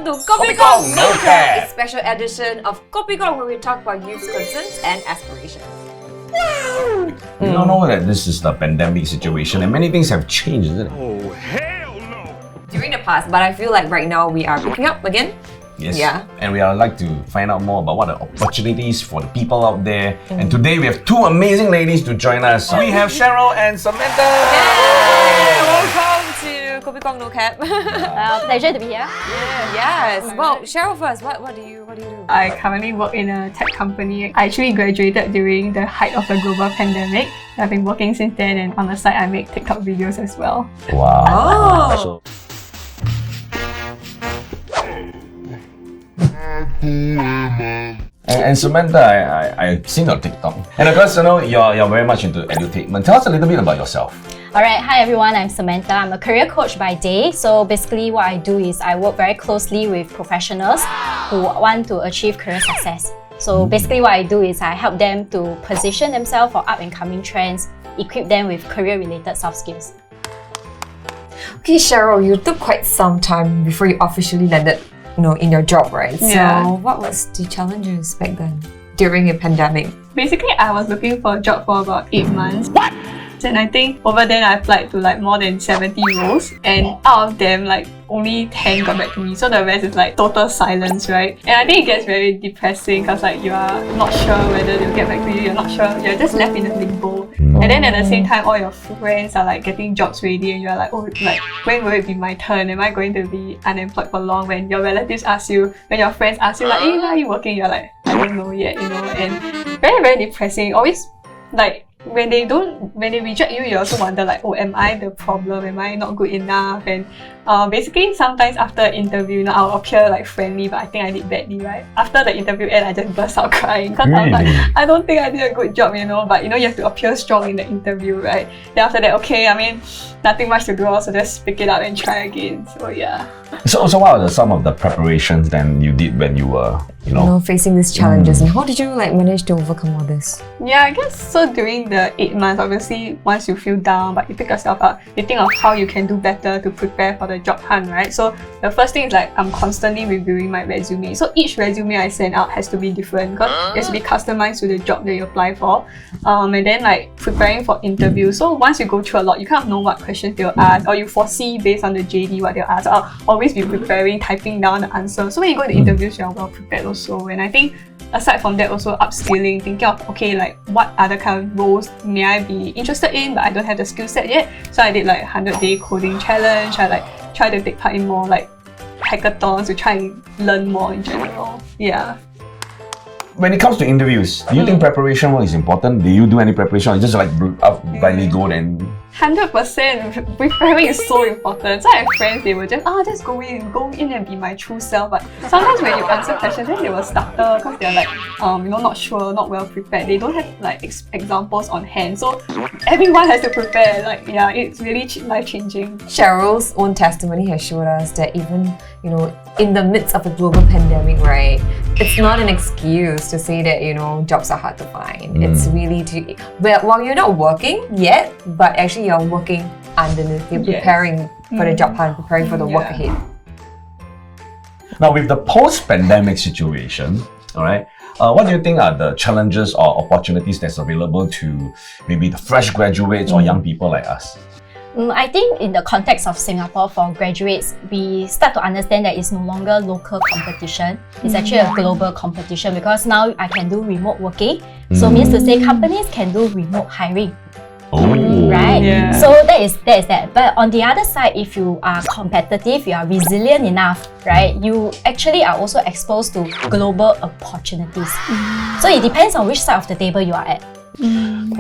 welcome to Kopi Gong No Cap, a special edition of Kopi Gong where we talk about youth's concerns and aspirations. We don't know that this is the pandemic situation and many things have changed, isn't it? Oh, hell no! During the past, but I feel like right now we are picking up again. Yes. Yeah. And we would like to find out more about what are the opportunities for the people out there. And today we have two amazing ladies to join us. We have Cheryl and Samantha. Yay! Welcome to Kopi Gong No Cap. Pleasure to be here. Yes. Well, Cheryl first. What do you do? I currently work in a tech company. I actually graduated during the height of the global pandemic. I've been working since then, and on the side I make TikTok videos as well. Wow. Oh. And Samantha, I've seen your TikTok. And of course, you're very much into edutainment. Tell us a little bit about yourself. Alright, hi everyone, I'm Samantha. I'm a career coach by day. So basically what I do is I work very closely with professionals who want to achieve career success. So basically what I do is I help them to position themselves for up and coming trends, equip them with career related soft skills. Okay, Cheryl, you took quite some time before you officially landed, in your job, right? Yeah. So what was the challenges back then during a pandemic? Basically, I was looking for a job for about 8 months. What? And I think over then I applied to more than 70 roles, and out of them only 10 got back to me. So the rest is total silence, right? And I think it gets very depressing because you are not sure whether they'll get back to you. You're not sure. You're just left in a limbo. And then at the same time, all your friends are getting jobs ready, and you're when will it be my turn? Am I going to be unemployed for long? When your relatives ask you, when your friends ask you hey, where are you working? You're I don't know yet, And very, very depressing. Always when they reject you, you also wonder am I the problem? Am I not good enough? And basically sometimes after an interview, I'll appear friendly, but I think I did badly, right? After the interview end, I just burst out crying because I was I don't think I did a good job, but you have to appear strong in the interview, right? Then after that, okay, nothing much to do, also just pick it up and try again. So yeah. So what are some of the preparations then you did when you were, facing these challenges, and how did you manage to overcome all this? Yeah, I guess so. During the 8 months, obviously, once you feel down, but you pick yourself up, you think of how you can do better to prepare for the job hunt, right? So the first thing is I'm constantly reviewing my resume. So each resume I send out has to be different because it has to be customized to the job that you apply for. And then preparing for interviews. So once you go through a lot, you kind of know what questions they'll ask, or you foresee based on the JD what they'll ask. So I'll always be preparing, typing down the answer. So when you go to interviews, you're well prepared also. And I think aside from that, also upskilling, thinking of what other kind of roles may I be interested in, but I don't have the skill set yet. So I did 100-day coding challenge. I try to take part in more hackathons to try and learn more in general. Yeah. When it comes to interviews, do you think preparation work is important? Do you do any preparation or you just blindly go and... 100%. Preparing is so important. So I have friends, they will just go in and be my true self. But sometimes when you answer questions, then they will stutter because they're not sure, not well prepared. They don't have examples on hand. So everyone has to prepare. It's really life-changing. Cheryl's own testimony has showed us that even, in the midst of a global pandemic, right, it's not an excuse to say that, jobs are hard to find. It's really while you're not working yet, but actually you're working underneath, you're preparing for the job hunt, preparing for the work ahead. Now with the post-pandemic situation, all right, what do you think are the challenges or opportunities that's available to maybe the fresh graduates or young people like us? I think in the context of Singapore for graduates, we start to understand that it's no longer local competition. It's actually a global competition because now I can do remote working. So means to say companies can do remote hiring. Right? Yeah. So that is that. But on the other side, if you are competitive, you are resilient enough, right? You actually are also exposed to global opportunities. So it depends on which side of the table you are at.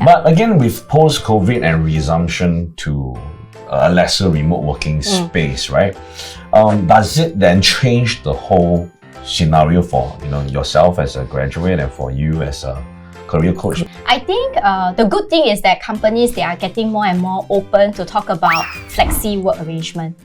But again, with post-COVID and resumption to a lesser remote working space, right? Does it then change the whole scenario for yourself as a graduate and for you as a career coach? I think the good thing is that companies, they are getting more and more open to talk about flexi work arrangement.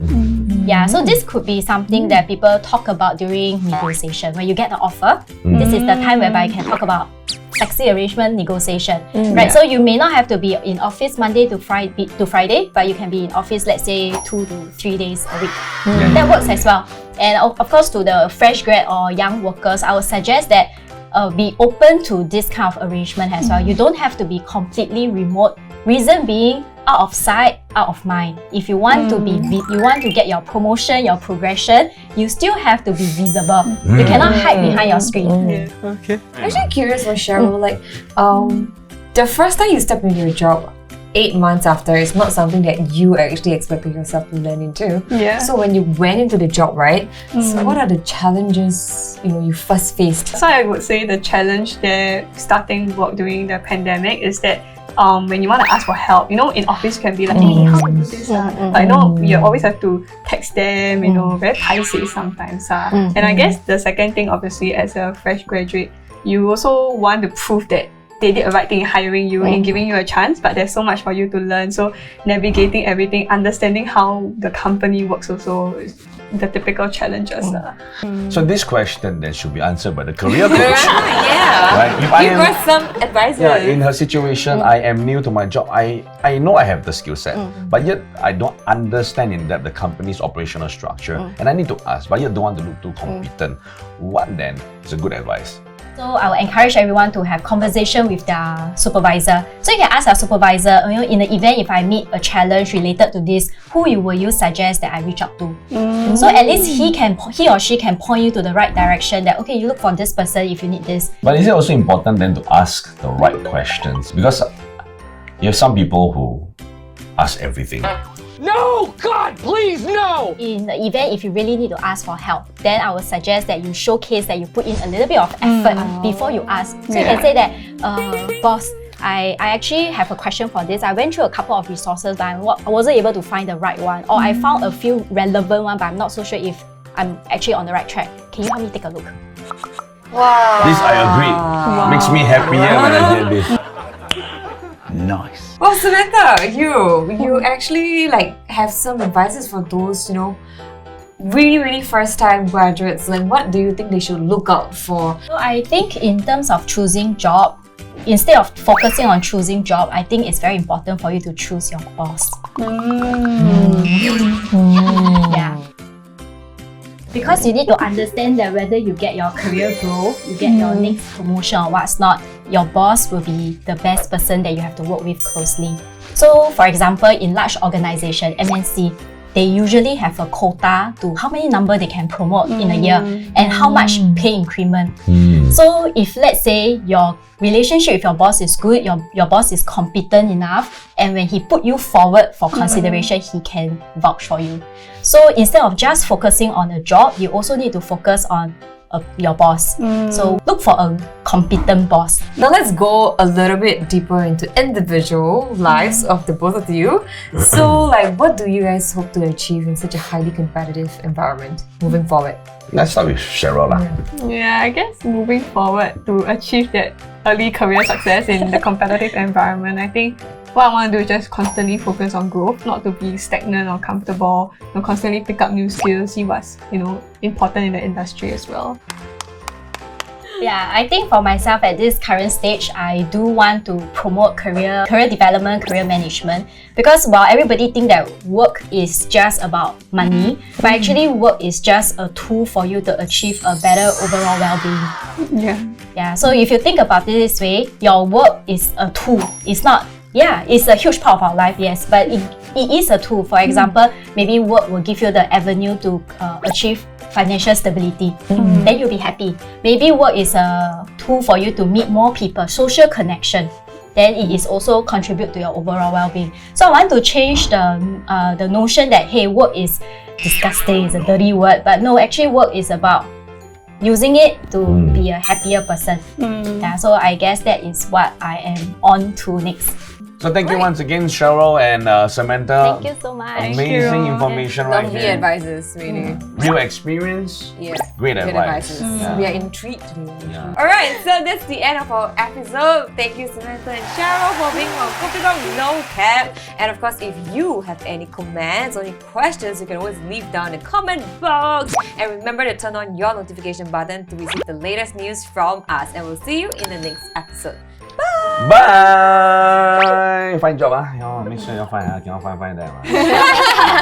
Yeah, so this could be something that people talk about during negotiation. When you get the offer, this is the time whereby you can talk about flexi arrangement negotiation, right? So you may not have to be in office Monday to Friday, but you can be in office, let's say 2 to 3 days a week. That works as well. And of course, to the fresh grad or young workers, I would suggest that be open to this kind of arrangement as well. You don't have to be completely remote. Reason being, out of sight, out of mind. If you want to you want to get your promotion, your progression, you still have to be visible. You cannot hide behind your screen. Yeah. Okay. I'm actually curious for Cheryl, like, the first time you step into your job, 8 months after, is not something that you actually expected yourself to learn into. Yeah. So when you went into the job, right? So what are the challenges you first faced? So I would say the challenge there starting work during the pandemic is that when you want to ask for help, in office you can be like, hey, how do I do this? But you always have to text them, very paiseh sometimes. And I guess the second thing, obviously, as a fresh graduate, you also want to prove that they did the right thing in hiring you and giving you a chance, but there's so much for you to learn. So navigating everything, understanding how the company works also is the typical challenges. So this question then should be answered by the career coach. Yeah. Right? If I Give am, us some advice. yeah, in her situation, I am new to my job. I know I have the skill set, but yet I don't understand in depth the company's operational structure, and I need to ask, but yet don't want to look too competent. What then is a good advice? So I will encourage everyone to have conversation with their supervisor. So you can ask our supervisor, in the event if I meet a challenge related to this, who will you suggest that I reach out to? So at least he or she can point you to the right direction that, okay, you look for this person if you need this. But is it also important then to ask the right questions? Because you have some people who ask everything. No! God, please, no! In the event if you really need to ask for help, then I would suggest that you showcase that you put in a little bit of effort before you ask. So you can say that, boss, I actually have a question for this. I went through a couple of resources, but I wasn't able to find the right one. Or I found a few relevant ones, but I'm not so sure if I'm actually on the right track. Can you help me take a look? Wow. This I agree. Makes me happier when I hear this. Nice. Well, Samantha, you actually have some advices for those, really first time graduates. Like, what do you think they should look out for? So I think in terms of choosing job, instead of focusing on choosing job, I think it's very important for you to choose your boss. Yeah. Because you need to understand that whether you get your career growth, you get your next promotion or what's not, your boss will be the best person that you have to work with closely. So for example, in large organization, MNC, they usually have a quota to how many number they can promote in a year and how much pay increment. So if let's say your relationship with your boss is good, your boss is competent enough, and when he put you forward for consideration, he can vouch for you. So instead of just focusing on a job, you also need to focus on your boss. So look for a competent boss. Now let's go a little bit deeper into individual lives of the both of you. So what do you guys hope to achieve in such a highly competitive environment moving forward? Let's start with Cheryl. Yeah, I guess moving forward to achieve that early career success in the competitive environment, I think what I want to do is just constantly focus on growth, not to be stagnant or comfortable, constantly pick up new skills, see what's important in the industry as well. Yeah, I think for myself at this current stage, I do want to promote career development, career management, because while everybody think that work is just about money, but actually work is just a tool for you to achieve a better overall well-being. Yeah. So if you think about it this way, your work is a tool. It's not. Yeah, it's a huge part of our life, yes, but it is a tool. For example, maybe work will give you the avenue to achieve financial stability. Then you'll be happy. Maybe work is a tool for you to meet more people, social connection. Then it is also contribute to your overall well-being. So I want to change the notion that, hey, work is disgusting, it's a dirty word, but no, actually work is about using it to be a happier person. Yeah, so I guess that is what I am on to next. So thank you once again, Cheryl and Samantha. Thank you so much. Amazing information right Lovely here. advices, really. Real experience. Yeah. Great Good advice. advices. Yeah. We are intrigued. Yeah. Alright, so that's the end of our episode. Thank you, Samantha and Cheryl, for being on Kopi Gong No Cap. And of course, if you have any comments or any questions, you can always leave down in the comment box. And remember to turn on your notification button to receive the latest news from us. And we'll see you in the next episode. Bye! Find job, make sure you find, cannot find them.